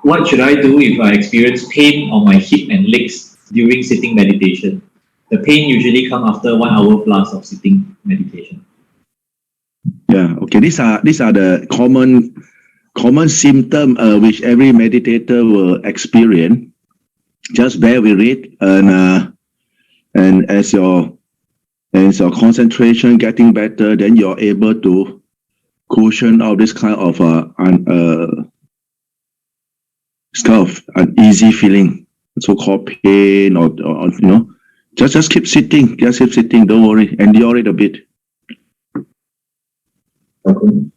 what should I do if I experience pain on my hip and legs during sitting meditation? The pain usually comes after 1 hour plus of sitting meditation. Yeah, okay. These are the common symptom which every meditator will experience. Just bear with it, and as your concentration getting better, then you're able to cushion out this kind of uneasy feeling, so-called pain, or just keep sitting, don't worry, endure it a bit. Okay.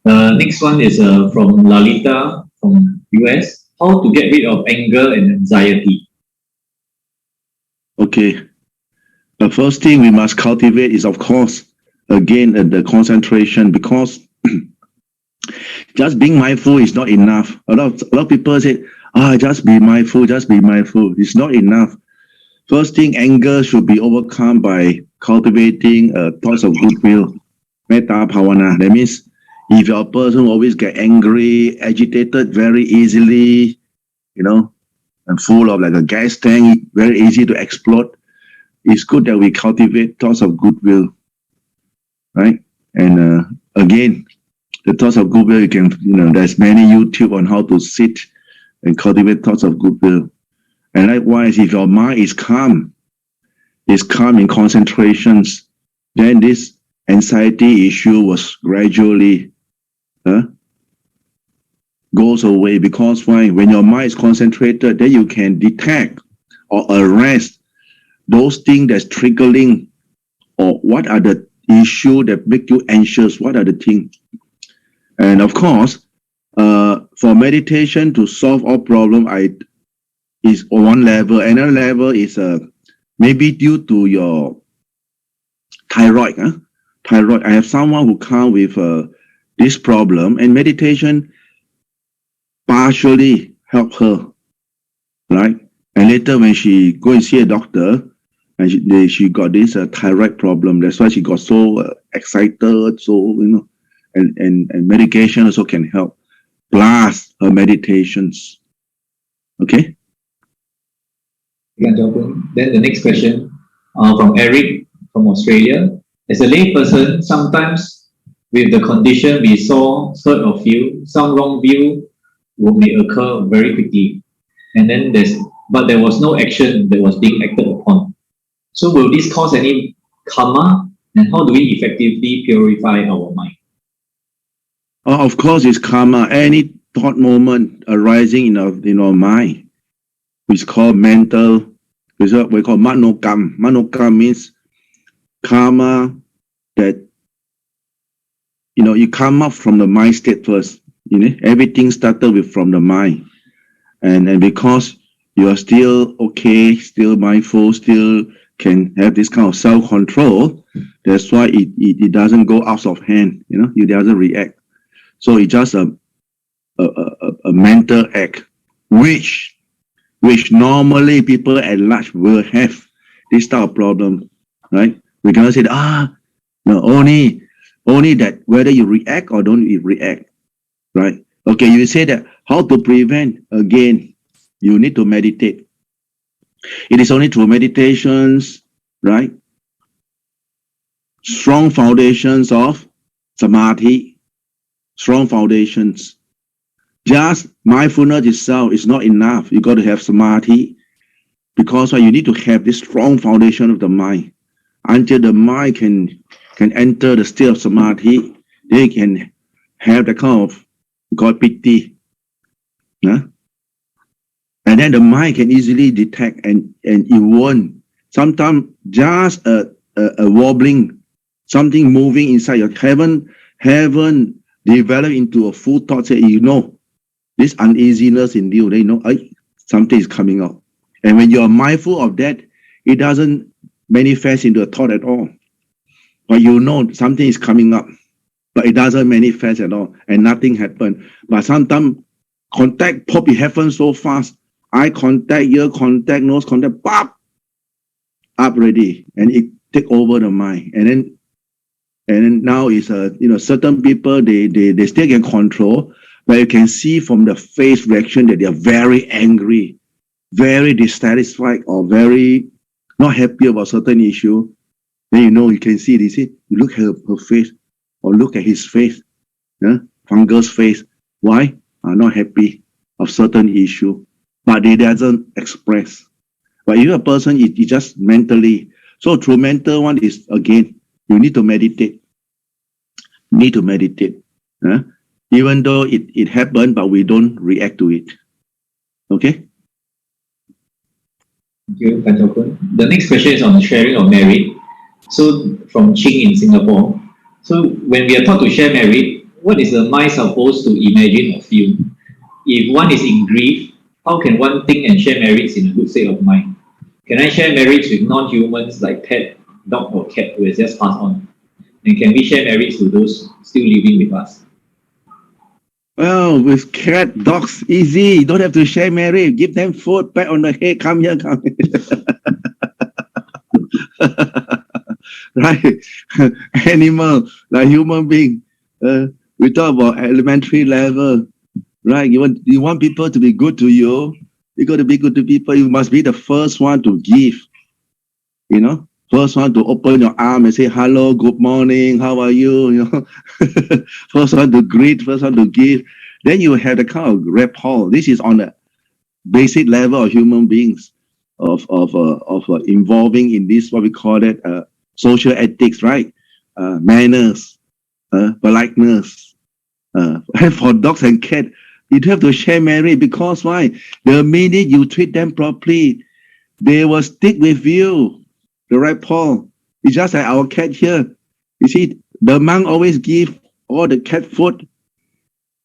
Next one is from Lalita from US. How to get rid of anger and anxiety? Okay. The first thing we must cultivate is, of course, again, the concentration, because just being mindful is not enough. A lot of people say, just be mindful. It's not enough. First thing, anger should be overcome by cultivating thoughts of goodwill, metta bhavana. That means if you're a person who always get angry, agitated very easily, and full of like a gas tank, very easy to explode, it's good that we cultivate thoughts of goodwill, right? And again, the thoughts of goodwill, you can, there's many YouTube on how to sit and cultivate thoughts of goodwill. And likewise, if your mind is calm in concentrations, then this anxiety issue was gradually goes away. Because why? When your mind is concentrated, then you can detect or arrest those things that's triggering, or what are the issues that make you anxious, what are the things. And of course, for meditation to solve all problems, is one level. Another level is maybe due to your thyroid. Thyroid. I have someone who comes with this problem, and meditation partially help her, right? And later when she go and see a doctor, and she got this thyroid problem. That's why she got so excited. So and medication also can help. Plus her meditations. Okay. Then the next question from Eric from Australia. As a layperson, sometimes with the condition we saw, heard or feel, some wrong view may occur very quickly. And then but there was no action that was being acted upon. So will this cause any karma? And how do we effectively purify our mind? Of course, it's karma. Any thought moment arising in our mind, which is called mental, which is what we call manokam. Manokam means karma that you come up from the mind state first. Everything started from the mind, and because you are still okay, still mindful, still can have this kind of self-control, that's why it doesn't go out of hand. It doesn't react. So it's just a mental act, which normally people at large will have this type of problem, right? We cannot say only that whether you react or don't you react, right? Okay, you say that how to prevent? Again, you need to meditate. It is only through meditations, right? Strong foundations of samadhi, strong foundations. Just mindfulness itself is not enough. You got to have samadhi, because you need to have this strong foundation of the mind. Until the mind can enter the state of samadhi, they can have the kind of God piti. And then the mind can easily detect, and it won't. Sometimes just a wobbling, something moving inside you haven't developed into a full thought. Say, this uneasiness in you, something is coming out. And when you are mindful of that, it doesn't manifest into a thought at all. But something is coming up, but it doesn't manifest at all, and nothing happened. But sometimes contact probably happens so fast. Eye contact, ear contact, nose contact, pop, up already, and it take over the mind. And then now is certain people they still can control, But you can see from the face reaction that they are very angry, very dissatisfied, or very not happy about certain issue. Then you can see this. You look at her face, or look at his face, fungus face. Why? Are not happy of certain issue, but they doesn't express. But if a person is just mentally, so through mental one is again, you need to meditate. Need to meditate. Even though it happened, but we don't react to it. Okay? Thank you, Than Ajaan Keng. The next question is on sharing of merit. So from Ching in Singapore. So when we are taught to share merit, what is the mind supposed to imagine or feel? If one is in grief, how can one think and share merits in a good state of mind? Can I share merits with non-humans like pet, dog or cat who has just passed on? And can we share merits to those still living with us? Well, with cat, dogs, easy. You don't have to share merit. Give them food, pat on the head. Come here, come here. Right? Animal, like human being. We talk about elementary level. Right? You want people to be good to you. You got to be good to people. You must be the first one to give. First one to open your arm and say hello, good morning, how are you? First one to greet, first one to give. Then you have the kind of rapport. This is on the basic level of human beings of involving in this what we call it social ethics, right? Manners, politeness. And for dogs and cats, you have to share merit because why? The minute you treat them properly, they will stick with you. The rapport. It's just like our cat here. You see, the monk always give all the cat food.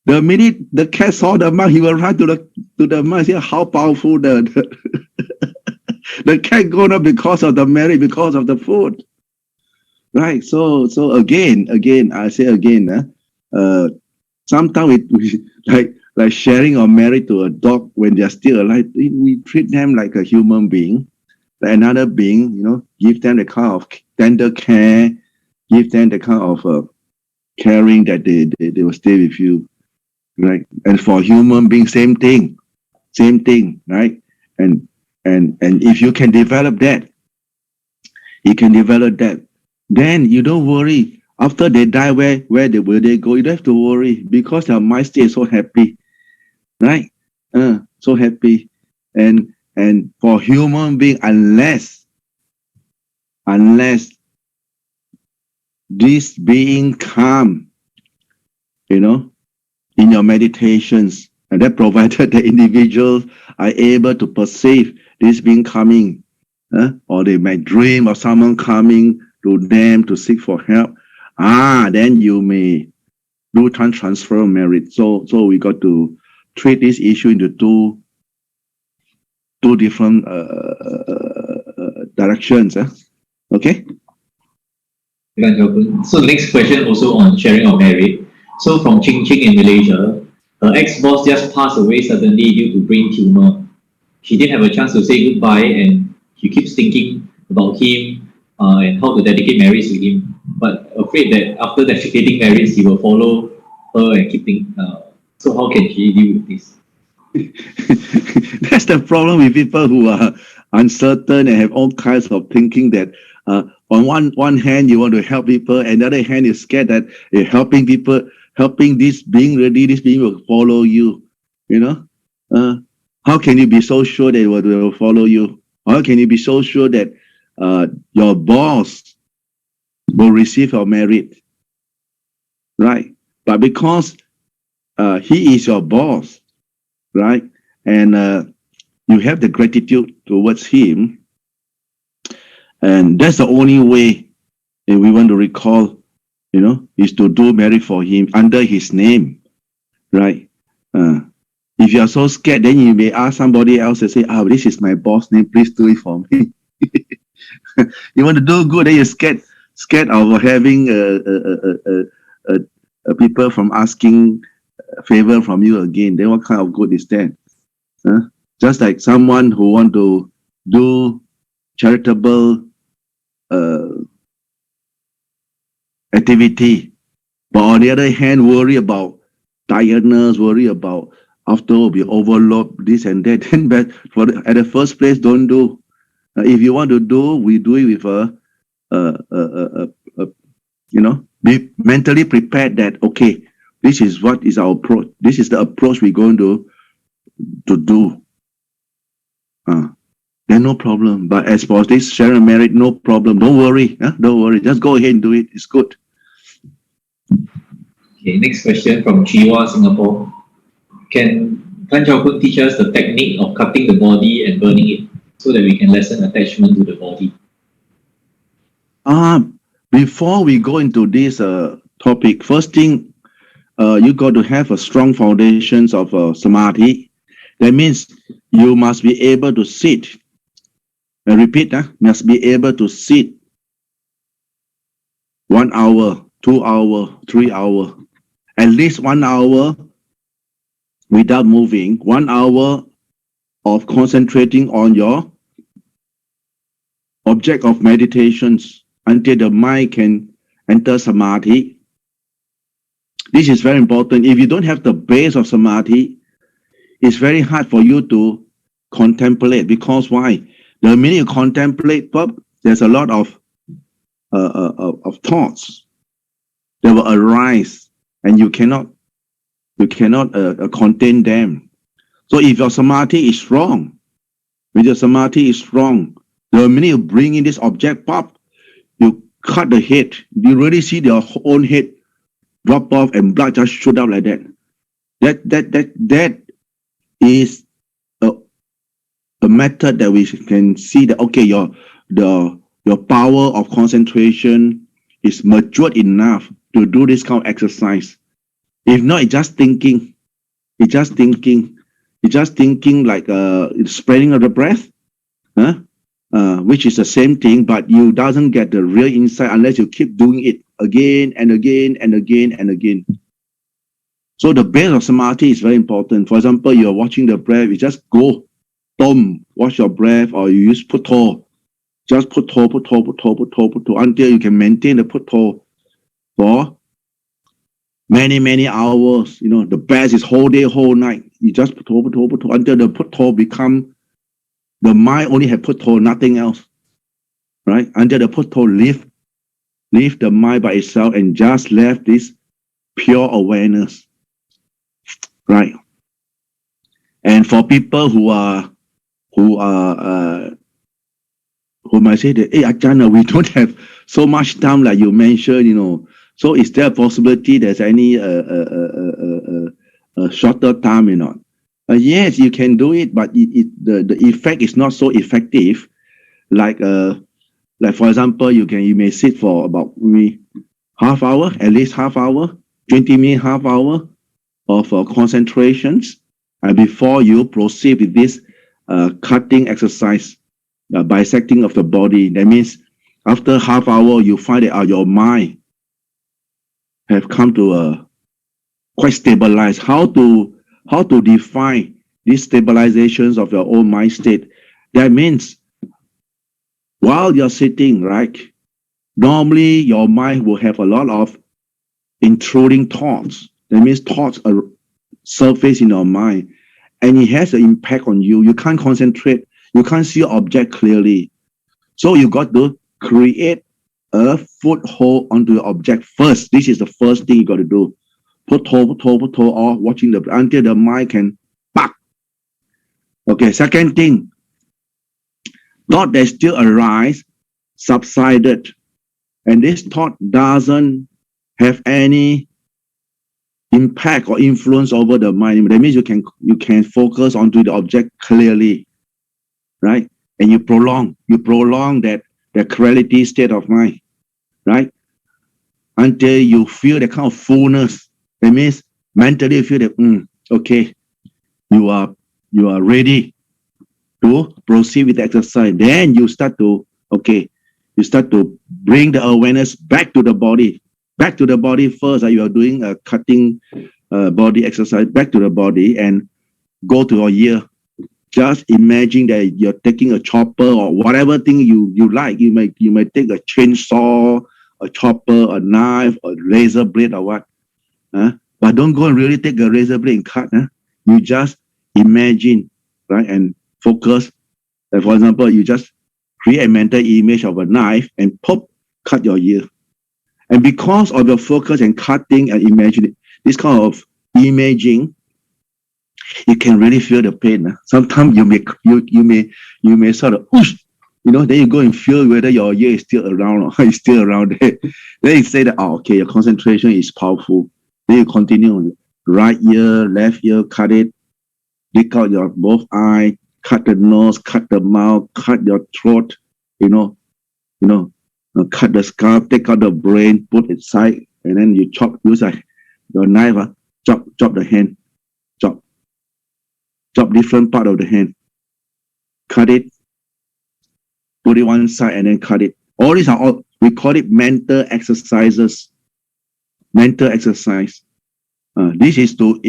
The minute the cat saw the monk, he will run to the monk and say how powerful the cat grown up because of the merit, because of the food. Right. So again, I say again, sometimes we like sharing our merit to a dog when they're still alive, we treat them like a human being. Like another being, give them the kind of tender care, give them the kind of caring that they will stay with you, right? And for human beings, same thing, right? And if you can develop that, then you don't worry. After they die, where will they go? You don't have to worry because their mind stays so happy, right? So happy, and for human being, unless this being calm, in your meditations, and that provided the individuals are able to perceive this being coming, or they might dream of someone coming to them to seek for help. Then you may do transfer merit. So we got to treat this issue into two different directions. Okay? So the next question also on sharing of merit. So from Ching Ching in Malaysia, her ex-boss just passed away suddenly due to brain tumor. She didn't have a chance to say goodbye and she keeps thinking about him and how to dedicate merits to him. But afraid that after dedicating merits, he will follow her and keep thinking. So how can she deal with this? That's the problem with people who are uncertain and have all kinds of thinking that on one hand you want to help people, and the other hand you're scared that you're helping people, helping this being will follow you. How can you be so sure that it will follow you? How can you be so sure that your boss will receive your merit? Right? But because he is your boss, right? And you have the gratitude towards him, and that's the only way that we want to recall, is to do merit for him under his name, right? If you are so scared, then you may ask somebody else and say, this is my boss name, please do it for me. You want to do good, then you're scared of having people from asking favor from you again. Then what kind of good is that? Just like someone who want to do charitable activity, but on the other hand worry about tiredness, worry about after we overload this and that. Then, but at the first place, don't do. If you want to do, we do it with be mentally prepared that, okay, this is what is our approach. This is the approach we're going to do. Then no problem. But as for this sharing merit, no problem. Don't worry. Don't worry. Just go ahead and do it. It's good. Okay, next question from Chiwa, Singapore. Can Than Ajaan Keng teach us the technique of cutting the body and burning it so that we can lessen attachment to the body? Before we go into this topic, first thing, you got to have a strong foundations of samadhi. That means you must be able to sit. I repeat, must be able to sit 1 hour, 2 hour, 3 hour, at least 1 hour without moving, 1 hour of concentrating on your object of meditations until the mind can enter samadhi. This is very important. If you don't have the base of samadhi, it's very hard for you to contemplate. Because why? The minute you contemplate, there's a lot of thoughts that will arise, and you cannot contain them. So if your samadhi is strong, the minute you bring in this object, you cut the head. You really see your own head drop off and blood just shoot out like that. That is a method that we can see that, okay, your power of concentration is matured enough to do this kind of exercise. If not, it's just thinking. It's just thinking like spreading of the breath, which is the same thing, but you doesn't get the real insight unless you keep doing it again and again and again and again. So the base of samadhi is very important. For example, you're watching the breath, you just go, watch your breath, or you use putto. Just putto until you can maintain the putto for many hours. The best is whole day, whole night. You just putto until the putto become, the mind only have putto, nothing else. Right? Until the putto leave the mind by itself and just left this pure awareness. Right? And for people who might say that, hey, Ajahn, we don't have so much time like you mentioned, so is there a possibility there's any shorter time, yes, you can do it, but the effect is not so effective. Like for example, you may sit for about maybe half hour, at least half hour, 20 minutes, half hour of concentrations, and before you proceed with this cutting exercise, bisecting of the body. That means after half hour, you find that your mind have come to quite stabilized. How to define these stabilizations of your own mind state? That means while you're sitting, right, normally your mind will have a lot of intruding thoughts. That means thoughts are surface in your mind, and it has an impact on you. You can't concentrate. You can't see your object clearly. So you got to create a foothold onto your object first. This is the first thing you got to do. Putto, or watching until the mind can back. Okay, second thing, thought that still arise, subsided, and this thought doesn't have any impact or influence over the mind. That means you can focus onto the object clearly, right? And you prolong that clarity state of mind, right? Until you feel the kind of fullness. That means mentally you feel that okay, you are ready to proceed with the exercise. Then you start to bring the awareness back to the body. Back to the body first. You are doing a cutting body exercise. Back to the body and go to your ear. Just imagine that you're taking a chopper or whatever thing you like. You may take a chainsaw, a chopper, a knife, a razor blade, or what. But don't go and really take a razor blade and cut. You just imagine, right, and focus. For example, you just create a mental image of a knife and pop, cut your ear. And because of your focus and cutting and imagining, this kind of imaging, you can really feel the pain. Sometimes you may sort of whoosh, then you go and feel whether your ear is still around or is still around there. Then you say that, okay, your concentration is powerful. Then you continue. Right ear, left ear, cut it. Dig out your both eye, cut the nose, cut the mouth, cut your throat, cut the scalp, take out the brain, put it aside, and then you use your knife, chop the hand, chop different part of the hand, cut it, put it one side, and then cut it. All these are we call it mental exercises. Mental exercise. This is to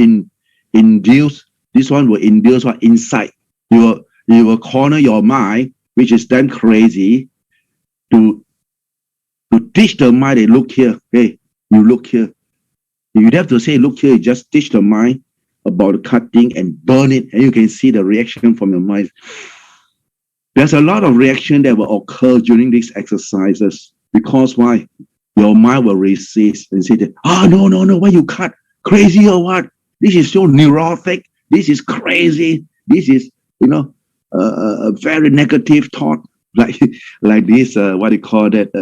induce. This one will induce what insight. You will corner your mind, which is then crazy, to teach the mind. They look here. Hey, you look here. You have to say, look here. Just teach the mind about cutting and burn it, and you can see the reaction from your mind. There's a lot of reaction that will occur during these exercises. Because why? Your mind will resist and say that, no, why you cut? Crazy or what? This is so neurotic. This is crazy. This is, a very negative thought. Like this, what do you call that?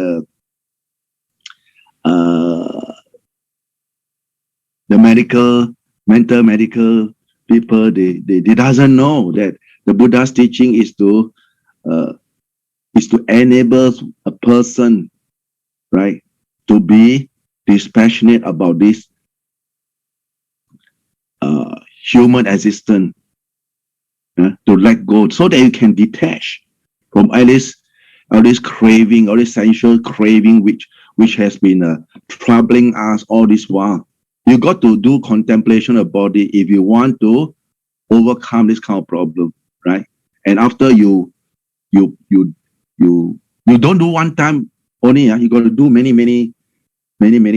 The mental medical people, they doesn't know that the Buddha's teaching is to enable a person, right, to be dispassionate about this human existence, to let go, so that you can detach from all this craving, all this sensual craving, which has been troubling us all this while. You got to do contemplation of body if you want to overcome this kind of problem, right? And after you don't do one time only, you got to do many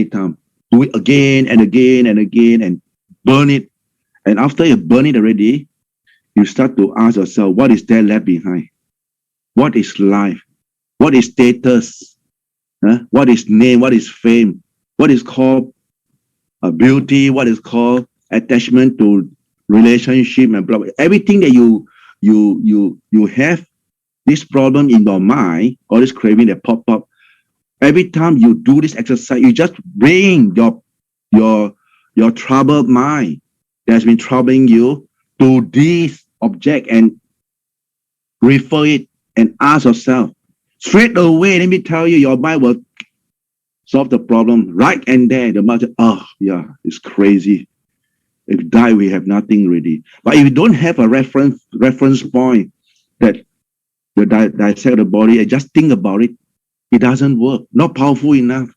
times. Do it again and again and again and burn it. And after you burn it already, you start to ask yourself, what is there left behind? What is life? What is status? What is name? What is fame? What is called beauty? What is called attachment to relationship and blah, blah. Everything that you have this problem in your mind, or this craving that pop up. Every time you do this exercise, you just bring your troubled mind that's been troubling you to this object and refer it and ask yourself. Straight away, let me tell you, your mind will solve the problem right and there. The mind, it's crazy. If die, we have nothing ready. But if you don't have a reference point that you dissect the body and just think about it, it doesn't work. Not powerful enough.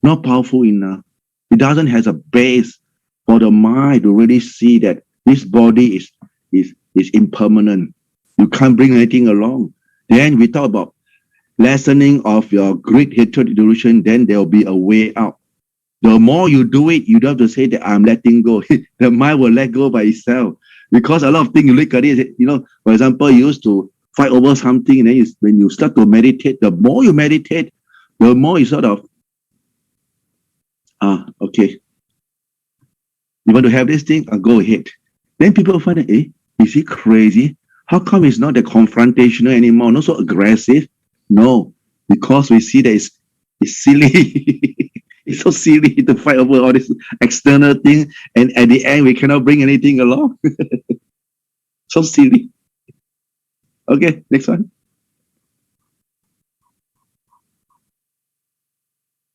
It doesn't have a base for the mind to really see that this body is impermanent. You can't bring anything along. Then we talk about lessening of your greed, hatred, delusion, then there will be a way out. The more you do it, you don't have to say that I'm letting go. The mind will let go by itself. Because a lot of things you look at it, for example, you used to fight over something, and then when you start to meditate, the more you meditate, the more you sort of, okay, you want to have this thing? Go ahead. Then people find that, is he crazy? How come it's not that confrontational anymore, not so aggressive? No, because we see that it's silly. It's so silly to fight over all this external thing, and at the end, we cannot bring anything along. So silly. Okay, next one.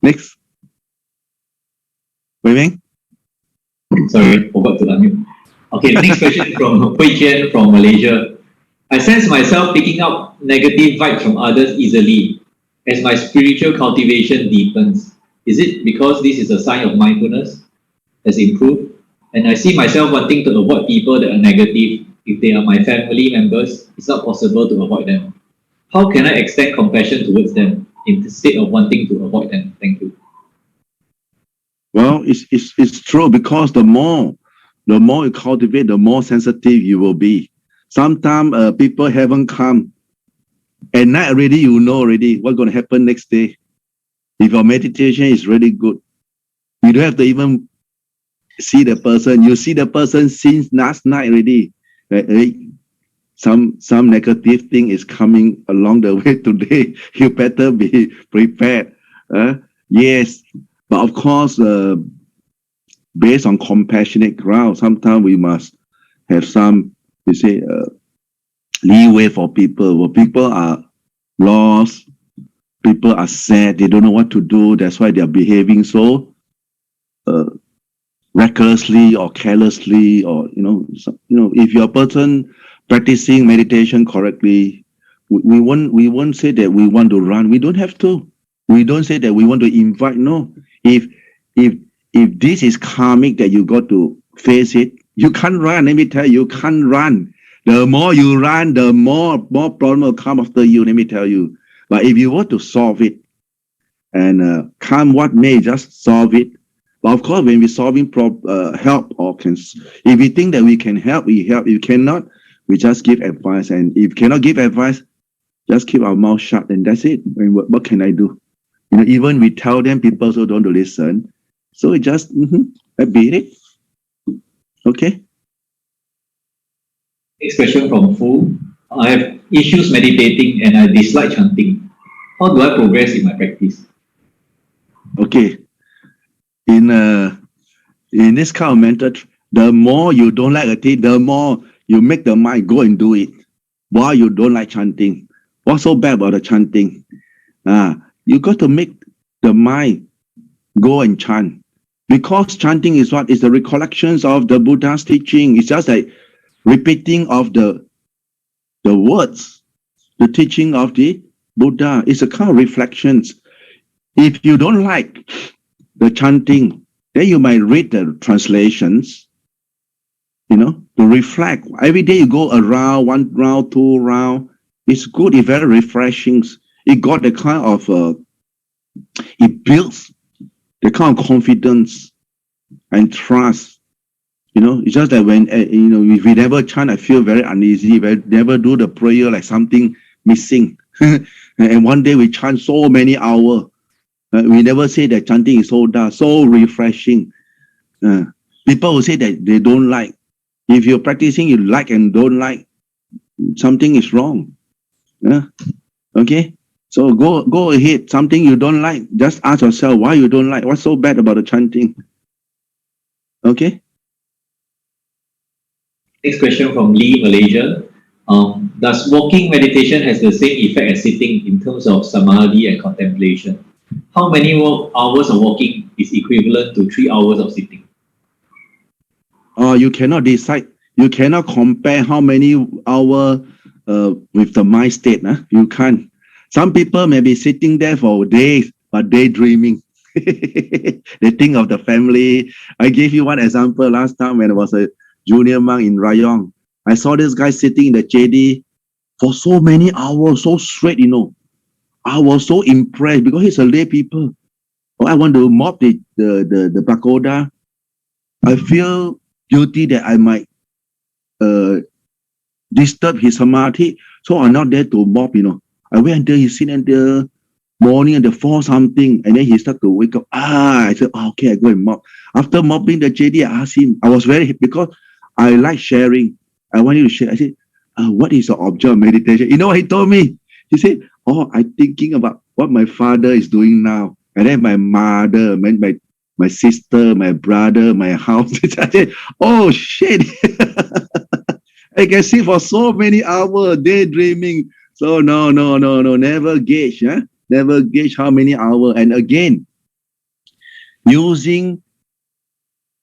Next. Wei Meng? Sorry, forgot to unmute. Okay, the next question from Hui Qian from Malaysia. I sense myself picking up negative vibes from others easily as my spiritual cultivation deepens. Is it because this is a sign of mindfulness has improved? And I see myself wanting to avoid people that are negative. If they are my family members, it's not possible to avoid them. How can I extend compassion towards them instead of wanting to avoid them? Thank you. Well, it's true because the more you cultivate, the more sensitive you will be. Sometimes people haven't come. At night already, you know already what's going to happen next day. If your meditation is really good, you don't have to even see the person. You see the person since last night already. Some negative thing is coming along the way today. You better be prepared. Yes, but of course, based on compassionate ground, sometimes we must have some, leeway for people. Well, people are lost, people are sad, they don't know what to do. That's why they are behaving so recklessly or carelessly, or if you're a person practicing meditation correctly, we won't say that we want to run. We don't have to. We don't say that we want to invite. No, if this is karmic that you got to face it, you can't run. Let me tell you, you can't run. The more you run, the more problem will come after you. Let me tell you. But if you want to solve it, and come what may, just solve it. But of course, when we're solving help, or if we think that we can help, we help. If cannot, we just give advice. And if cannot give advice, just keep our mouth shut, and that's it. And what can I do? Even we tell them, people also don't listen. So we just beat it. Okay. Next question from Fu. I have issues meditating and I dislike chanting. How do I progress in my practice? Okay. In this kind of method, the more you don't like a thing, the more you make the mind go and do it. Why you don't like chanting? What's so bad about the chanting? You got to make the mind go and chant. Because chanting is what? Is the recollections of the Buddha's teaching. It's just like repeating of the words, the teaching of the Buddha. It's a kind of reflections. If you don't like the chanting, then you might read the translations, to reflect. Every day you go around, 1 round, 2 round. It's good, it's very refreshing. It got the kind of, it builds the kind of confidence and trust. It's just that when, if we never chant, I feel very uneasy. If I never do the prayer, like something missing. And one day we chant so many hours. We never say that chanting is so refreshing. People will say that they don't like. If you're practicing, you like and don't like, something is wrong. Okay? So go ahead. Something you don't like, just ask yourself why you don't like. What's so bad about the chanting? Okay? Next question from Lee, Malaysia. Does walking meditation has the same effect as sitting in terms of samadhi and contemplation? How many hours of walking is equivalent to 3 hours of sitting? You cannot decide. You cannot compare how many hours with the mind state. You can't. Some people may be sitting there for days, but daydreaming. They think of the family. I gave you one example last time when I was a junior monk in Rayong. I saw this guy sitting in the JD for so many hours, so straight, I was so impressed because he's a lay people. I want to mop the pagoda. I feel guilty that I might disturb his samadhi, so I'm not there to mop. I went until he sit in the morning and the 4 something, and then he start to wake up. I said, okay, I go and mop. After mopping the JD, I asked him. I was very happy because I like sharing. I wanted to share. I said, what is your object of meditation? You know what he told me? He said, I'm thinking about what my father is doing now. And then my mother, my sister, my brother, my house. I said, oh shit. I can sit for so many hours daydreaming. So no, never gauge. Never gauge how many hours. And again, using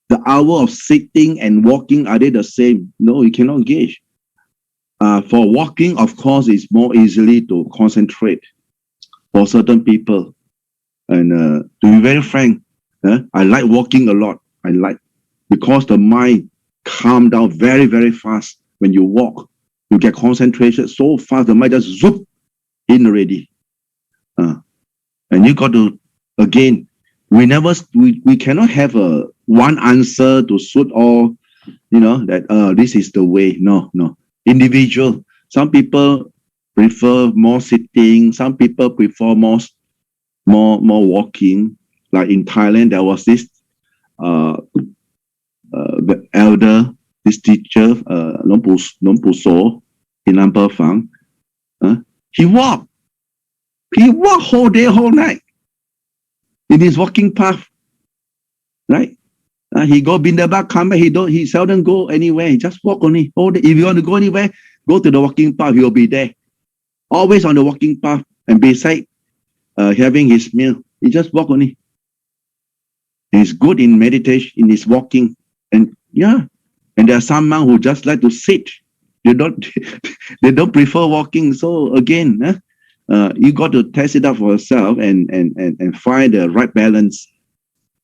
the hour of sitting and walking, are they the same? No, you cannot gauge. For walking, of course, it's more easily to concentrate for certain people. And to be very frank, I like walking a lot. Because the mind calm down very, very fast when you walk. You get concentration so fast, the mind just zoop in already. And you got to, again, we cannot have a one answer to suit all, that this is the way. No. Individual. Some people prefer more sitting, some people prefer more walking. Like in Thailand, there was this the elder, this teacher, Luang Pu So in Nampa Phang. He walked whole day, whole night in his walking path, right? He go Bindabak, come back. He seldom go anywhere. He just walk only whole day. If you want to go anywhere, go to the walking path. He will be there, always on the walking path, and beside having his meal, he just walk only. He's good in meditation, in his walking, and there are some monks who just like to sit. They don't they don't prefer walking. So again, you got to test it out for yourself and find the right balance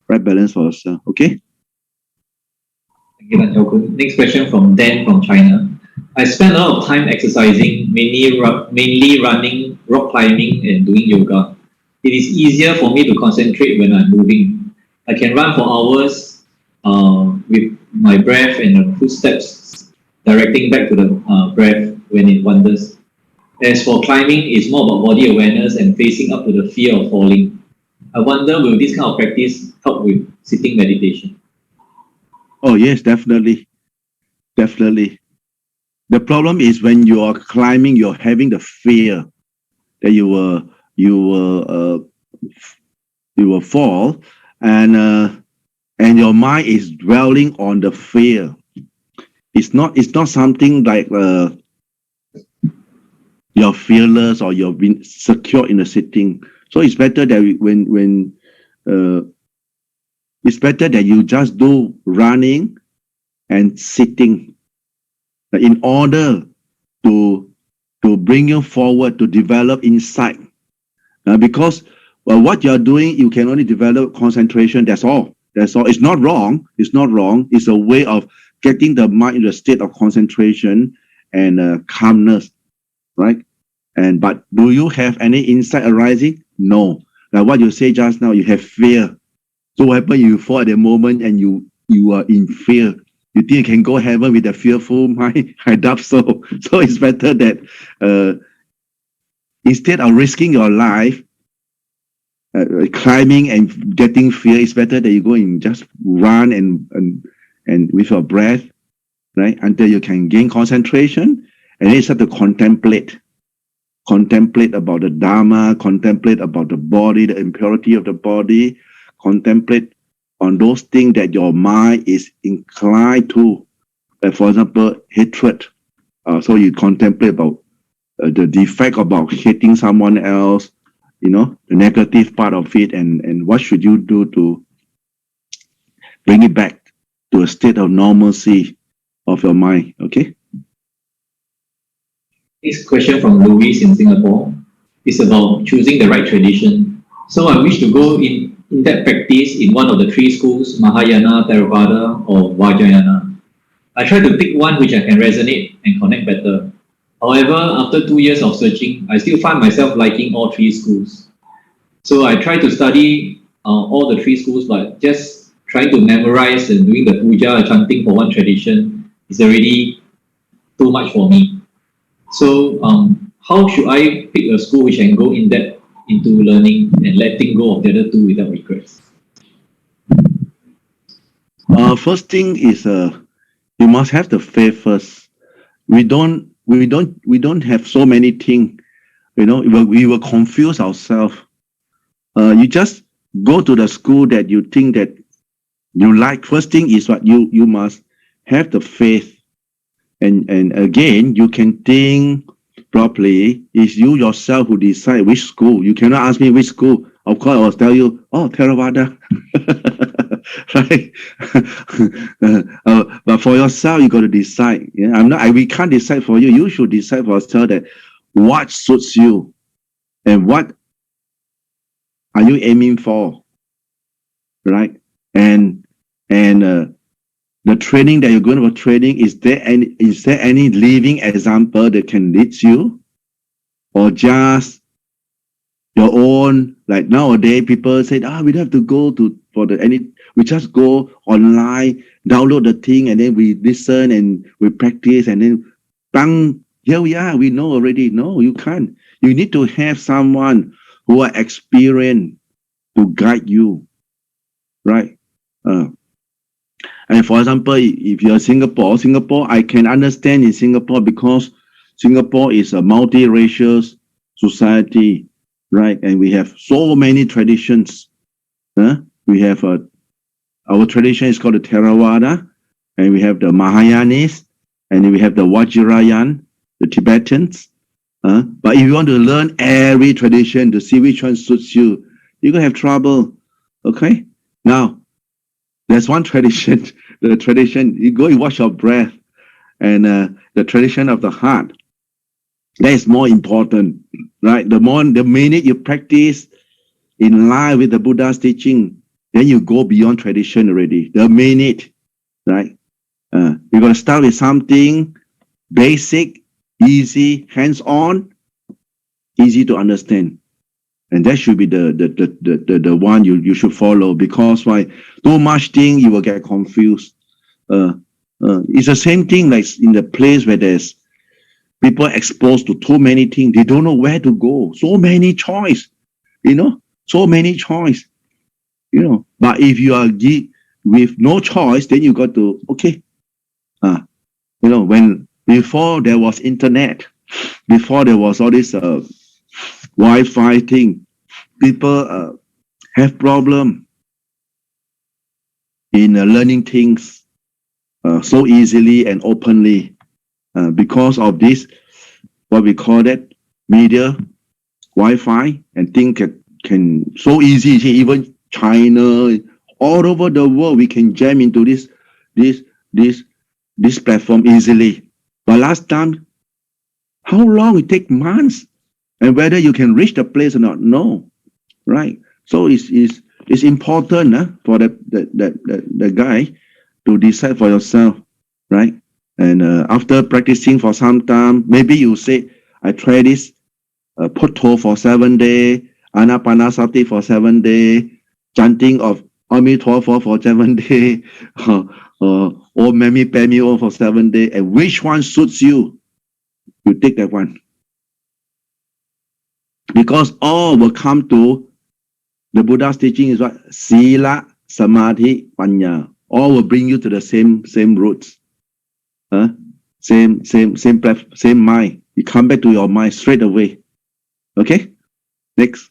for yourself. Okay. Thank you, Than Khun. Next question from Dan from China. I spend a lot of time exercising, mainly running, rock climbing, and doing yoga. It is easier for me to concentrate when I'm moving. I can run for hours with my breath and the footsteps directing back to the breath when it wanders. As for climbing, it's more about body awareness and facing up to the fear of falling. I wonder, will this kind of practice help with sitting meditation? Oh yes, definitely. The problem is when you are climbing, you're having the fear that you will fall, and your mind is dwelling on the fear. It's not something like you're fearless or you're been secure in the sitting. So it's better that it's better that you just do running and sitting in order to bring you forward, to develop insight. Because what you're doing, you can only develop concentration. That's all. It's not wrong. It's a way of getting the mind in a state of concentration and calmness, right? But do you have any insight arising? No. Like what you say just now, you have fear. So what happens? You fall at the moment and you are in fear. You think you can go heaven with a fearful mind? I doubt so. So it's better that instead of risking your life, climbing and getting fear, it's better that you go and just run and with your breath, right, until you can gain concentration, and then start to contemplate about the Dhamma, contemplate about the body, the impurity of the body, contemplate on those things that your mind is inclined to. For example, hatred. So you contemplate about the defect about hating someone else, the negative part of it, and what should you do to bring it back to a state of normalcy of your mind. Okay. Next question from Louis in Singapore is about choosing the right tradition. So I wish to go in that practice in one of the three schools, Mahayana, Theravada, or Vajrayana. I try to pick one which I can resonate and connect better. However, after 2 years of searching, I still find myself liking all three schools. So I try to study all the three schools, but just trying to memorize and doing the puja, chanting for one tradition is already too much for me. So how should I pick a school which can go in depth into learning and letting go of the other two without regrets? First thing is you must have the faith first. We don't have so many things, we will confuse ourselves. You just go to the school that you think that you like. First thing is what you must have the faith. And again, you can think properly. It's you yourself who decide which school. You cannot ask me which school. Of course, I will tell you, Theravada. Right? But for yourself, you got to decide. Yeah? We can't decide for you. You should decide for yourself that what suits you and what are you aiming for, right? And the training that you're going to training, is there any living example that can lead you, or just your own Like nowadays, people say, we don't have to go we just go online, download the thing, and then we listen and we practice, and then bang, here we are. We know already. No, you can't. You need to have someone who are experienced to guide you, right? And for example, if you're Singapore, I can understand in Singapore because Singapore is a multiracial society, right? And we have so many traditions. We have our tradition is called the Theravada, and we have the Mahayanis, and we have the Vajrayana, the Tibetans. But if you want to learn every tradition to see which one suits you, you're going to have trouble. Okay? Now, there's one tradition, the tradition, you go and watch your breath, and the tradition of the heart. That is more important, right? The minute you practice in line with the Buddha's teaching, then you go beyond tradition already. The minute, right? You're going to start with something basic, easy, hands-on, easy to understand. And that should be the one you should follow, because why? Too much thing, you will get confused. It's the same thing like in the place where there's people exposed to too many things. They don't know where to go. So many choice, so many choice, But if you are with no choice, then you got to, okay. When before there was internet, before there was all this Wi-Fi thing, people have problem in learning things so easily and openly because of this, what we call that, media, Wi-Fi, and things can so easy, even China, all over the world, we can jam into this platform easily. But last time, how long it take months, and whether you can reach the place or not, no, right? So it's important for the guy to decide for yourself, right? And after practicing for some time, maybe you say, I try this Putto for 7 days, Anapanasati for 7 days, chanting of Amitabha for 7 days, or Memi Pemi Om for 7 days, and which one suits you, you take that one. Because all will come to the Buddha's teaching is what? Sila, Samadhi, Panya. All will bring you to the same roots. Same mind. You come back to your mind straight away. Okay? Next.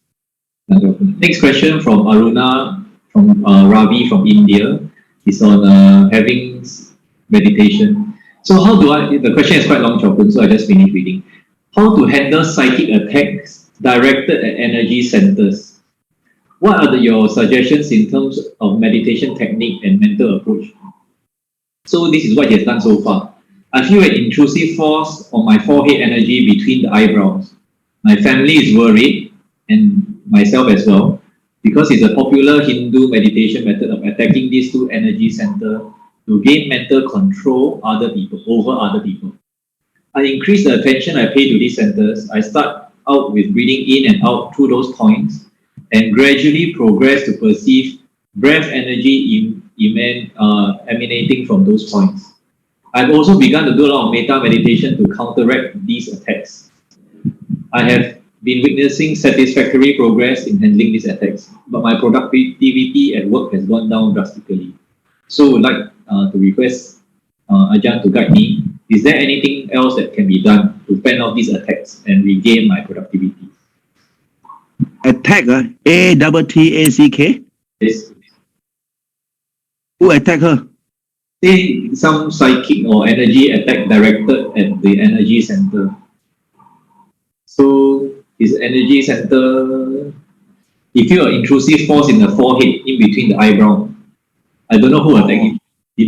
Next question from Aruna, from Ravi from India, is on having meditation. So how do the question is quite long, Chao, so I just finished reading. How to handle psychic attacks directed at energy centers? What are your suggestions in terms of meditation technique and mental approach? So this is what he has done so far. I feel an intrusive force on my forehead energy between the eyebrows. My family is worried, and myself as well, because it's a popular Hindu meditation method of attacking these two energy centers to gain mental control over other people. I increase the attention I pay to these centers. I start out with breathing in and out through those points, and gradually progress to perceive breath energy emanating from those points. I've also begun to do a lot of metta meditation to counteract these attacks. I have been witnessing satisfactory progress in handling these attacks, but my productivity at work has gone down drastically. So would like to request Ajahn to guide me. Is there anything else that can be done to fend off these attacks and regain my productivity? Attack, A-T-T-A-C-K? Yes. Who attack her? Say some psychic or energy attack directed at the energy center. So his energy center, he feel an intrusive force in the forehead in between the eyebrow. I don't know who attacked him.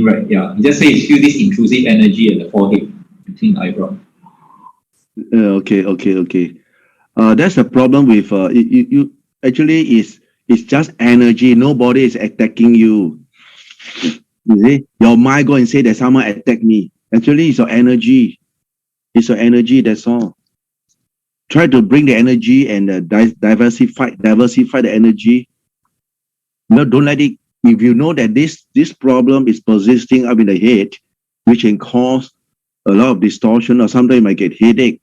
Right, yeah. He just says he feel this intrusive energy at the forehead between the eyebrow. Okay. That's the problem with you actually it's just energy. Nobody is attacking you. You see, your mind go and say that someone attacked me. Actually, it's your energy. It's your energy. That's all. try to bring the energy and diversify the energy. No, don't let it. If you know that this problem is persisting up in the head, which can cause a lot of distortion, or sometimes you might get headache.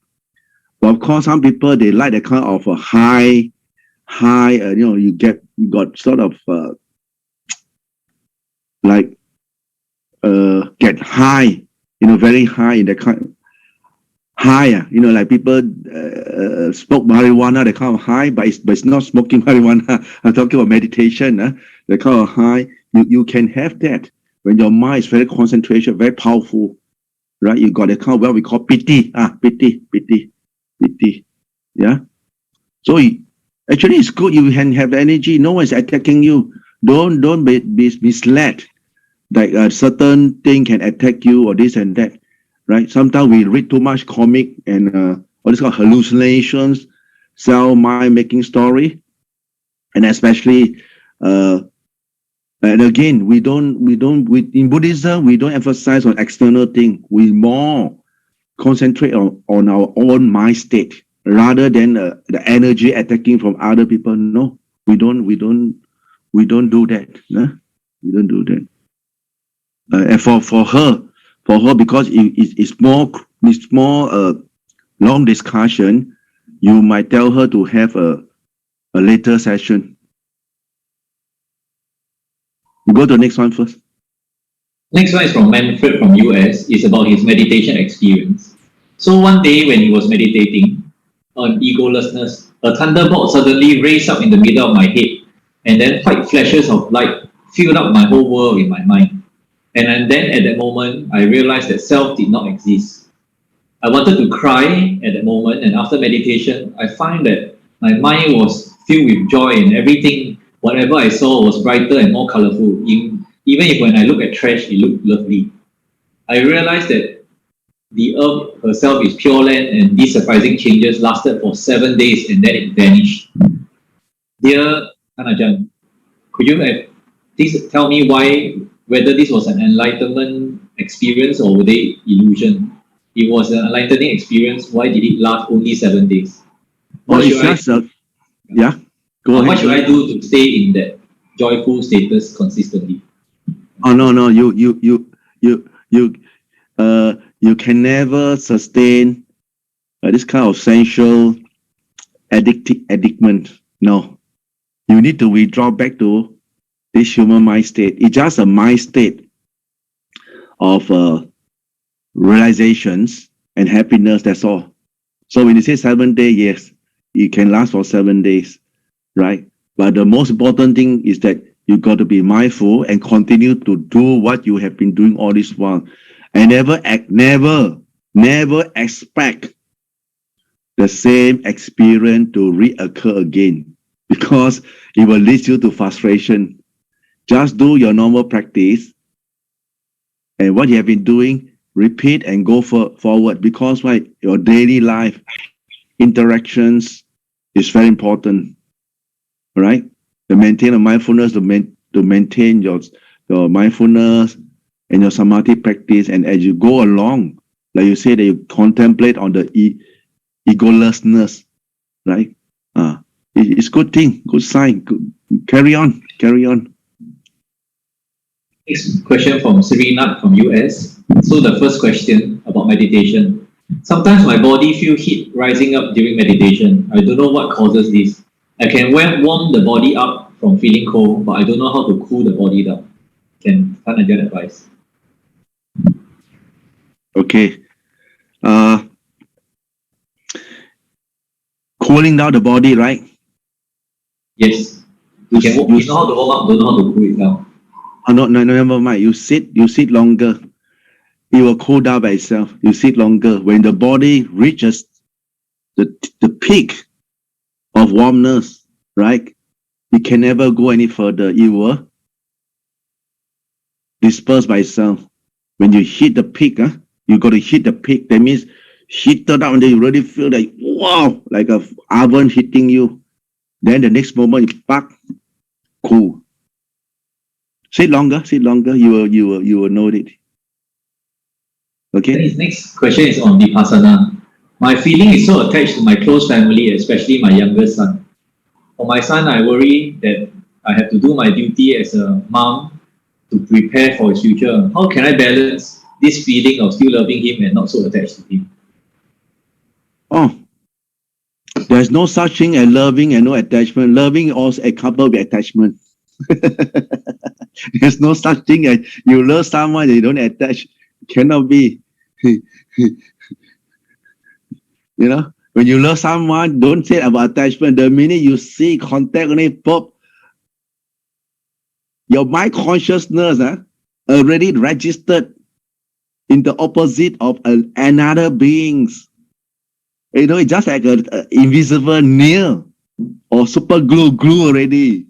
But of course, some people, they like the kind of a high, you got sort of get high, very high in the kind higher, like people smoke marijuana, the kind of high, but it's not smoking marijuana. I'm talking about meditation, the kind of high. You can have that when your mind is very concentrated, very powerful, right? You got a kind of what we call piti, yeah. So actually, it's good. You can have the energy. No one is attacking you. Don't be misled. Like a certain thing can attack you or this and that, right? Sometimes we read too much comic and all this called hallucinations, mind making story, and especially and again, we in Buddhism we don't emphasize on external thing. We more concentrate on our own mind state rather than the energy attacking from other people. No, we don't do that. We don't do that. And for her, because it's more long discussion, you might tell her to have a later session. You go to the next one first. Next one is from Manfred from US. It's about his meditation experience. So one day when he was meditating on egolessness, a thunderbolt suddenly raised up in the middle of my head, and then white flashes of light filled up my whole world in my mind. And then at that moment, I realized that self did not exist. I wanted to cry at that moment, and after meditation, I find that my mind was filled with joy, and everything, whatever I saw, was brighter and more colorful. Even if when I look at trash, it looked lovely. I realized that the earth herself is pure land, and these surprising changes lasted for 7 days, and then it vanished. Dear Than Ajaan, could you please tell me whether this was an enlightenment experience or were they illusion? It was an enlightening experience. Why did it last only 7 days? Well, it's just yeah. Go ahead. What should I do to stay in that joyful status consistently? Oh no, you can never sustain this kind of sensual addictment. No, you need to withdraw back to this human mind state. It's just a mind state of realizations and happiness. That's all. So when you say 7 days, yes, it can last for 7 days, right? But the most important thing is that you got to be mindful and continue to do what you have been doing all this while, and never expect the same experience to reoccur again, because it will lead you to frustration. Just do your normal practice, and what you have been doing, repeat and go forward, because your daily life interactions is very important, right? To maintain a mindfulness, to maintain your mindfulness and your samadhi practice, and as you go along, like you say, that you contemplate on the egolessness, right? It's good thing, good sign. Good. Carry on. Next question from Serena from US. So the first question about meditation. Sometimes my body feels heat rising up during meditation. I don't know what causes this. I can warm the body up from feeling cold, but I don't know how to cool the body down. Can Than Ajaan advise? Okay. Cooling down the body, right? Yes. You know how to warm up, don't know how to cool it down. No, never mind. You sit longer. It will cool down by itself. You sit longer. When the body reaches the peak of warmness, right? It can never go any further. It will disperse by itself. When you hit the peak, you got to hit the peak. That means hit it down, and you really feel like, wow, like a oven hitting you. Then the next moment, you back, cool. Sit longer. You will know it. Okay. Then his next question is on Vipassana. My feeling is so attached to my close family, especially my youngest son. For my son, I worry that I have to do my duty as a mom to prepare for his future. How can I balance this feeling of still loving him and not so attached to him? Oh, there's no such thing as loving and no attachment. Loving also a couple with attachment. There's no such thing as you love someone and you don't attach. Cannot be. You know, when you love someone, don't say about attachment. The minute you see contact only pop, your mind consciousness already registered in the opposite of another beings. You know, it's just like an invisible nail or super glue already.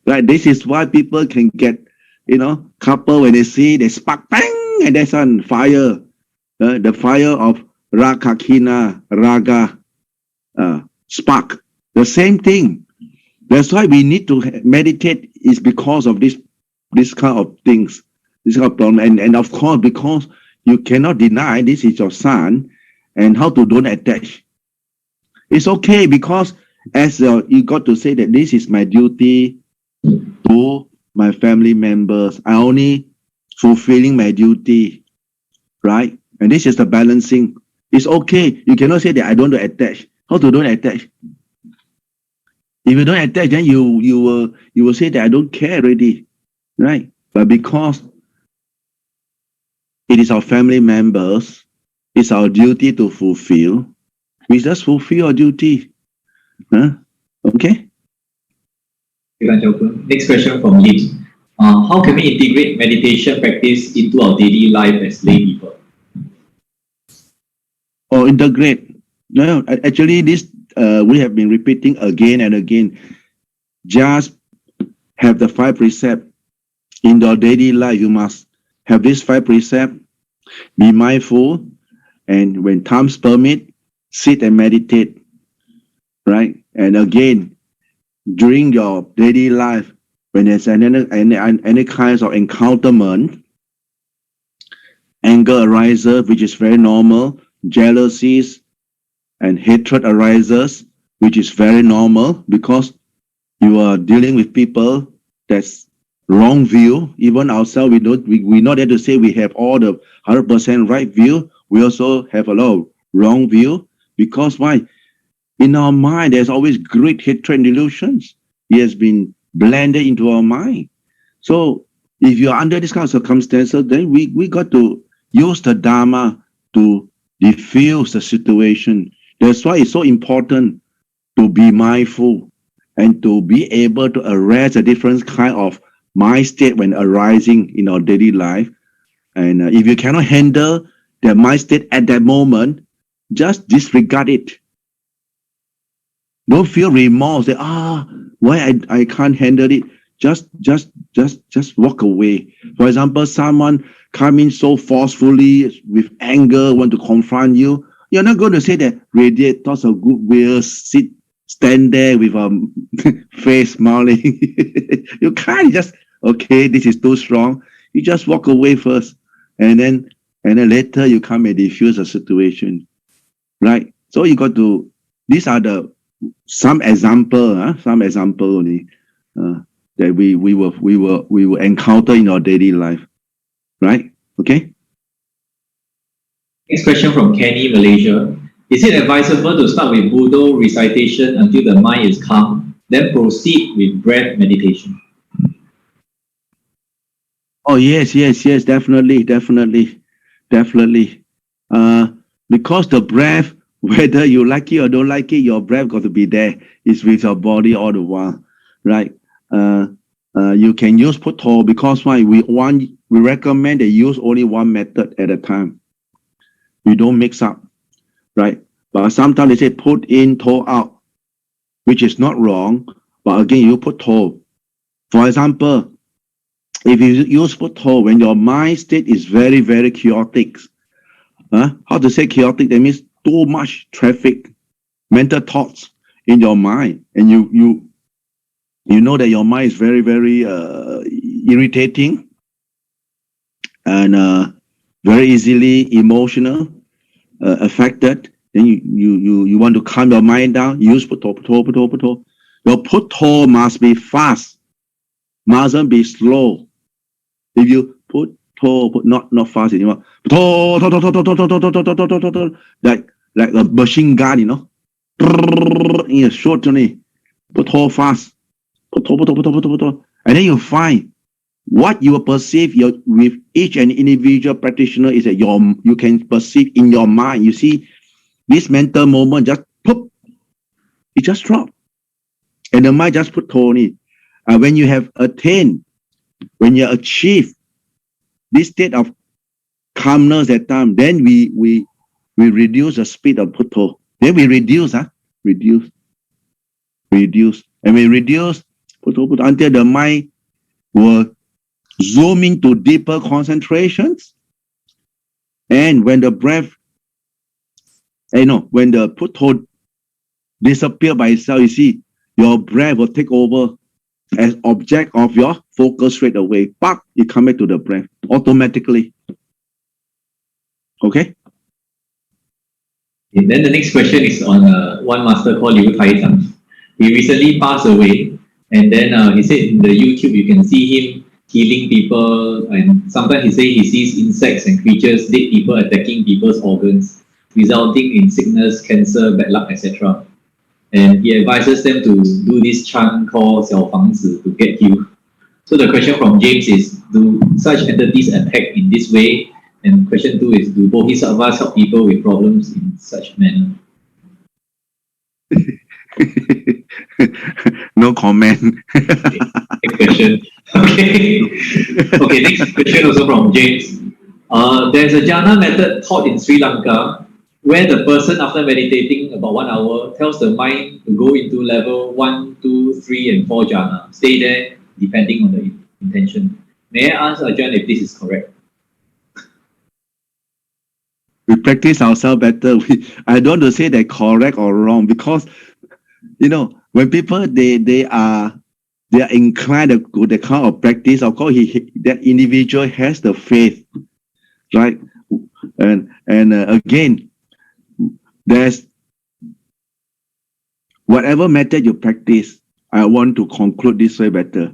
Right? This is why people can get, couple when they see, they spark, bang, and that's on fire. The fire of Rakakina, Raga, spark. The same thing. That's why we need to meditate is because of this kind of things, this kind of problem. And of course, because you cannot deny this is your son and how to don't attach. It's okay because as you got to say that this is my duty to my family members. I only fulfilling my duty, right? And this is the balancing. It's okay. You cannot say that I don't attach. How to don't attach? If you don't attach, then you will say that I don't care already, right? But because it is our family members, it's our duty to fulfill. We just fulfill our duty. Okay? Next question from Lee. How can we integrate meditation practice into our daily life as lay people? Or integrate. No, actually, this we have been repeating again and again. Just have the 5 precepts in your daily life. You must have these 5 precepts. Be mindful, and when times permit, sit and meditate. Right? And again, during your daily life, when there's any kinds of encounterment, anger arises, which is very normal. Jealousies and hatred arises, which is very normal because you are dealing with people that's wrong view. Even ourselves, we're not there to say we have all the 100% right view. We also have a lot of wrong view because why? In our mind, there's always great hatred and delusions. It has been blended into our mind. So if you're under this kind of circumstances, then we got to use the Dhamma to diffuse the situation. That's why it's so important to be mindful and to be able to arrest a different kind of mind state when arising in our daily life. And if you cannot handle the mind state at that moment, just disregard it. Don't feel remorse that why I can't handle it. Just walk away. For example, someone come in so forcefully with anger, want to confront you. You're not going to say that radiate thoughts of goodwill, stand there with a face smiling. You can't just, okay, this is too strong. You just walk away first, and then later you come and diffuse the situation, right? So you got to. These are some example only that we will encounter in our daily life, right? Okay. Next question from Kenny, Malaysia. Is it advisable to start with Buddha recitation until the mind is calm, then proceed with breath meditation? Oh, yes, definitely. Because the breath, whether you like it or don't like it, your breath got to be there. It's with your body all the while, right? You can use Putto because why? We recommend they use only one method at a time. You don't mix up, right? But sometimes they say put in, toe out, which is not wrong. But again, you put toe. For example, if you use Putto when your mind state is very, very chaotic, how to say chaotic? That means too much traffic, mental thoughts in your mind, and you know that your mind is very, very irritating and very easily emotional, affected. then you want to calm your mind down, use putto. Your putto must be fast, mustn't be slow. If you put not fast anymore, like a machine gun, in a short journey, fast, and then you find what you perceive with each and individual practitioner is that you can perceive in your mind. You see, this mental moment just pop, it just dropped, and the mind just put tone in. When you have attained, when you achieve this state of calmness at time, then we reduce the speed of putto. Then we reduce, and we reduce putto until the mind will zoom into deeper concentrations. And when the breath, when the putto disappear by itself, you see, your breath will take over as object of your focus straight away. But you come back to the breath automatically. Okay? And then the next question is on one master called Liu Taitan. He recently passed away, and then he said in the YouTube you can see him healing people, and sometimes he says he sees insects and creatures, dead people attacking people's organs, resulting in sickness, cancer, bad luck, etc. And he advises them to do this chant called 小房子 to get healed. So the question from James is, do such entities attack in this way? And question 2 is, do Bodhisattvas help people with problems in such manner? No comment. Okay, next question. Okay, next question also from James. There's a jhana method taught in Sri Lanka where the person, after meditating about 1 hour, tells the mind to go into level 1, 2, 3, and 4 jhana. Stay there depending on the intention. May I ask Ajahn if this is correct? We practice ourselves better. I don't want to say that correct or wrong, because when people they are inclined to go the kind of practice, of course that individual has the faith, right? And again, there's whatever method you practice, I want to conclude this way better.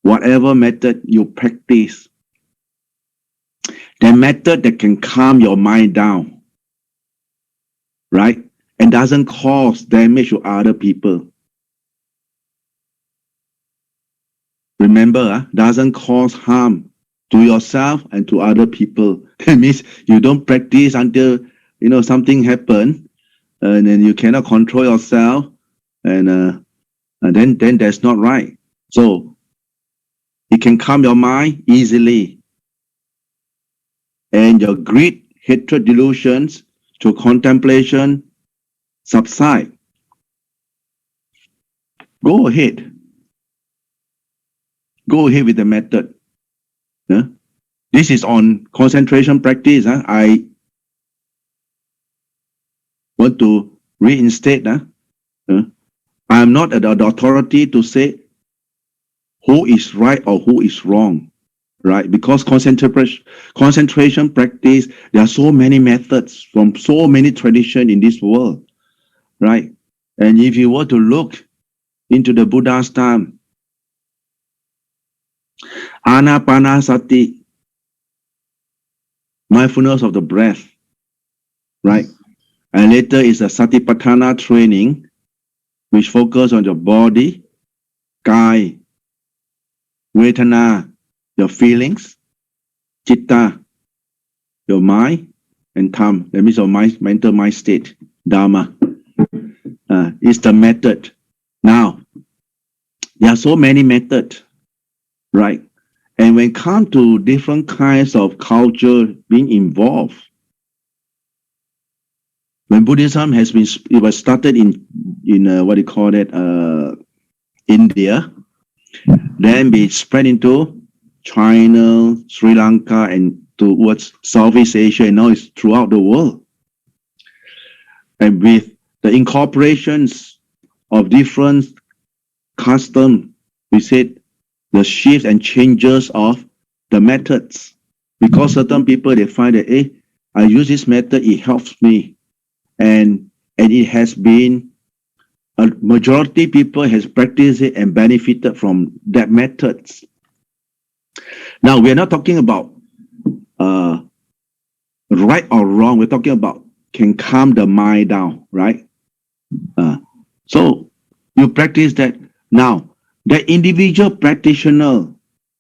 Whatever method you practice, the method that can calm your mind down, right? And doesn't cause damage to other people. Remember, doesn't cause harm to yourself and to other people. That means you don't practice until something happens, and then you cannot control yourself, and then that's not right. So it can calm your mind easily, and your greed, hatred, delusions to contemplation subside. Go ahead with the method. This is on concentration practice. I want to reinstate. I am not the authority to say who is right or who is wrong, right? Because concentration practice, there are so many methods from so many traditions in this world, right? And if you were to look into the Buddha's time, Anapanasati, mindfulness of the breath, right? And later is a Satipatthana training, which focus on your body, Kai, Vedana, your feelings, Chitta, your mind, and Tham, that means your mental mind state, Dhamma, is the method. Now, there are so many methods, right? And when it comes to different kinds of culture being involved, when Buddhism it was started in what do you call it, India, then it spread into China, Sri Lanka, and towards Southeast Asia, and now it's throughout the world. And with the incorporations of different customs, we said the shifts and changes of the methods. Because certain people, they find that, I use this method, it helps me. and it has been a majority people has practiced it and benefited from that methods. Now we are not talking about right or wrong. We're talking about can calm the mind down, right? So you practice that. Now the individual practitioner,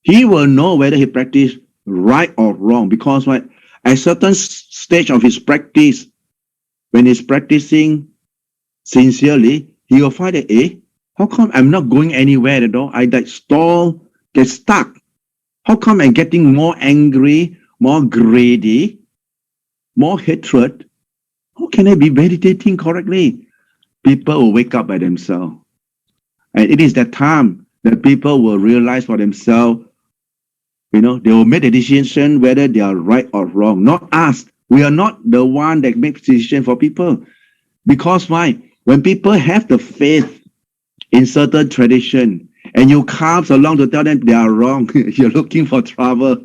he will know whether he practiced right or wrong, because at a certain stage of his practice, when he's practicing sincerely, he will find that, how come I'm not going anywhere at all? I like stall, get stuck. How come I'm getting more angry, more greedy, more hatred? How can I be meditating correctly? People will wake up by themselves. And it is that time that people will realize for themselves, they will make a decision whether they are right or wrong. Not us. We are not the one that makes decision for people. Because why? When people have the faith in certain tradition, and you comes along to tell them they are wrong, you're looking for trouble.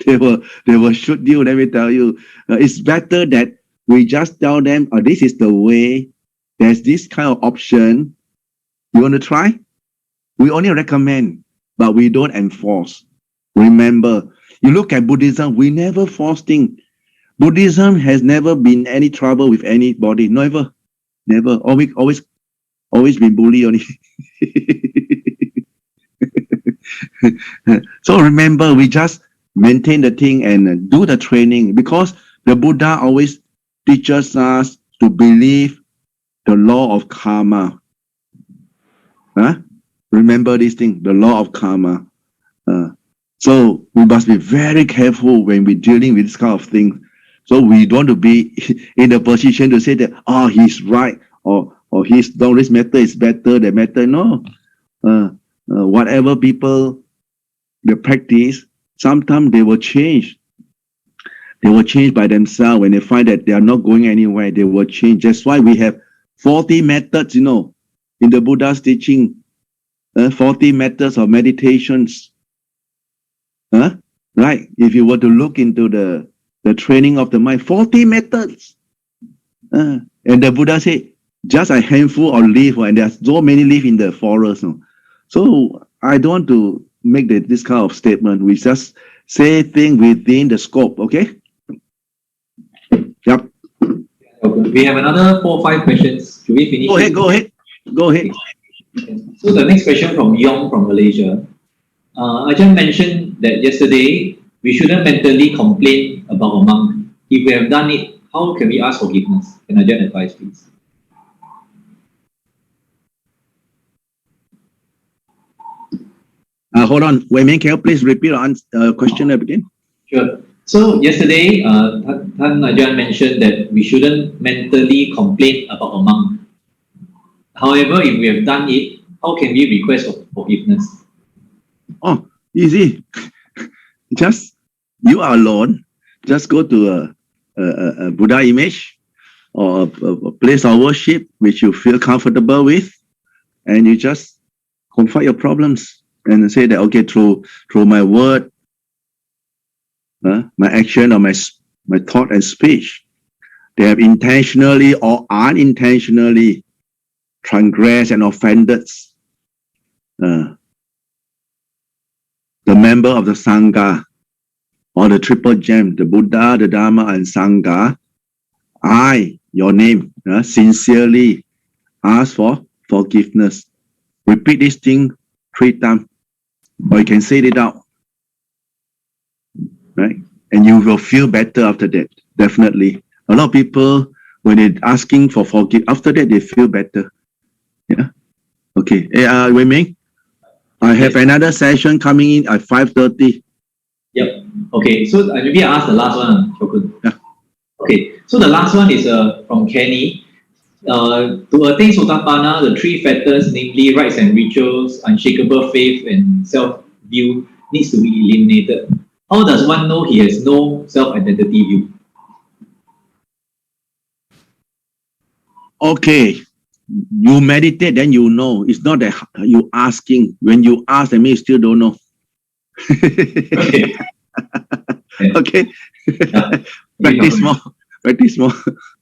they will shoot you. Let me tell you, it's better that we just tell them, this is the way. There's this kind of option. You want to try? We only recommend, but we don't enforce. Remember, you look at Buddhism, we never force things. Buddhism has never been any trouble with anybody. Never. Always been bullied only. So remember, we just maintain the thing and do the training, because the Buddha always teaches us to believe the law of karma. Remember this thing, the law of karma. So we must be very careful when we're dealing with this kind of thing. So we don't want to be in the position to say that, he's right, or he's no, this method is better, that method. No. Whatever people they practice, sometimes they will change. They will change by themselves. When they find that they are not going anywhere, they will change. That's why we have 40 methods, in the Buddha's teaching. 40 methods of meditations. Right? If you were to look into the training of the mind, 40 methods. And the Buddha said, just a handful of leaves, and there's so many leaves in the forest. So I don't want to make this kind of statement. We just say things within the scope, okay? Yep. We have another 4 or 5 questions. Should we finish? Go ahead. Okay. So the next question from Yong from Malaysia. Ajahn mentioned that yesterday we shouldn't mentally complain about a monk. If we have done it, how can we ask forgiveness? Can Ajahn advise, please? Hold on. Wei Ming, can you please repeat the question again? Sure. So yesterday, Than Ajahn mentioned that we shouldn't mentally complain about a monk. However, if we have done it, how can we request forgiveness? Easy. Just, you are alone. Just go to a Buddha image or a place of worship which you feel comfortable with, and you just confide your problems and say that, okay, through my word, my action, or my thought and speech, they have intentionally or unintentionally transgressed and offended the member of the Sangha, or the triple gem, the Buddha, the Dhamma, and Sangha. I, your name, sincerely ask for forgiveness. Repeat this thing 3 times, or you can say it out, right? And you will feel better after that, definitely. A lot of people, when they're asking for forgiveness, after that they feel better. Yeah. Okay. Wei Ming, I have another session coming in at 5:30. Yep. Okay. So maybe I ask the last one, Khun. Yeah. Okay. So the last one is from Kenny. To attain Sotapanna, the 3 factors, namely rites and rituals, unshakable faith, and self-view, needs to be eliminated. How does one know he has no self-identity view? Okay. You meditate, then you know. It's not that you asking. When you ask, that means you still don't know. Okay. Okay. Yeah. Practice more.